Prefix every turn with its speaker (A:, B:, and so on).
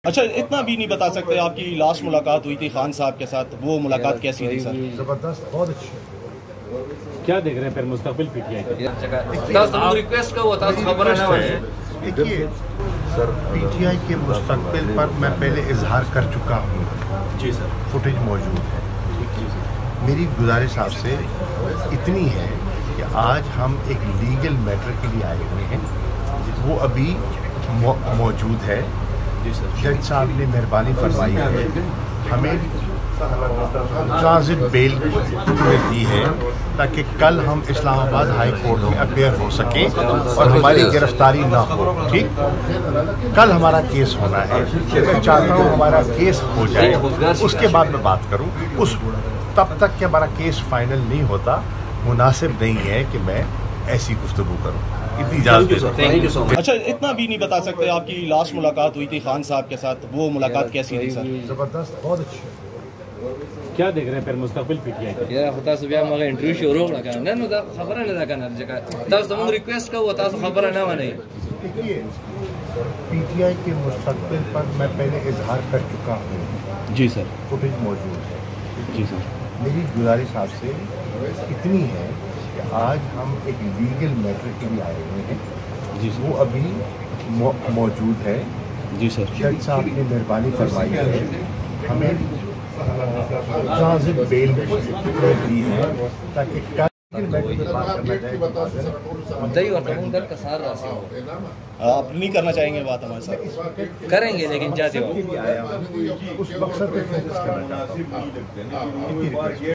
A: اچھا اتنا بھی نہیں بتا سکتے آپ کی لاسٹ ملاقات ہوئی تھی خان صاحب کے ساتھ، وہ ملاقات کیسی تھی سر؟
B: زبردست، بہت اچھی۔
C: کیا دیکھ رہے ہیں پھر مستقبل پی ٹی آئی
B: دیکھیے سر، پی ٹی آئی کے مستقبل پر میں پہلے اظہار کر چکا ہوں۔
A: جی سر،
B: فوٹیج موجود ہے۔ میری گزارش آپ سے اتنی ہے کہ آج ہم ایک لیگل میٹر کے لیے آئے ہوئے ہیں، وہ ابھی موجود ہے۔ جج صاحب نے مہربانی فرمائی ہے، ہمیں ٹرانزٹ بیل دی ہے تاکہ کل ہم اسلام آباد ہائی کورٹ میں اپیئر ہو سکیں اور ہماری گرفتاری نہ ہو۔ ٹھیک، کل ہمارا کیس ہونا ہے، میں چاہتا ہوں ہمارا کیس ہو جائے، اس کے بعد میں بات کروں۔ تب تک کہ ہمارا کیس فائنل نہیں ہوتا، مناسب نہیں ہے کہ میں ایسی گفتگو کروں۔ اتنی اجازت دیں۔
A: اچھا اتنا بھی نہیں بتا سکتے آپ کی لاسٹ ملاقات ہوئی تھی خان صاحب کے ساتھ، وہ ملاقات کیسی تھی سر؟
B: زبردست، بہت اچھی۔
C: کیا دیکھ رہے ہیں پھر مستقبل پی ٹی آئی
D: تاسو بیا مغه انټرویو شروع کړه کنه نو دا خبره نه ده کنه ځکه تاسو موږ ریکویسټ کوو تاسو خبره نه ونی۔
B: دیکھیے پی ٹی آئی کے مستقبل پر میں پہلے اظہار کر چکا ہوں۔
A: جی سر،
B: فوٹیج موجود ہے۔
A: جی سر،
B: میری گزارش آپ سے اتنی ہے کہ آج ہم ایک لیگل میٹر کے لیے آئے ہوئے ہیں،
A: جی سر،
B: وہ ابھی موجود ہے۔
A: جی سر،
B: جج صاحب نے مہربانی فرمائی ہے، ہمیں ٹرانزٹ بیل دی ہے تاکہ کل میٹر پہ بات کرنا چاہے
D: دای ورته موږ دلته سار راسي
A: آپ نہیں کرنا چاہیں گے بات ہمارے ساتھ؟
D: کریں گے لیکن جاتے ہو
B: اس مقصد پہ فوکس کرنا چاہتا ہوں۔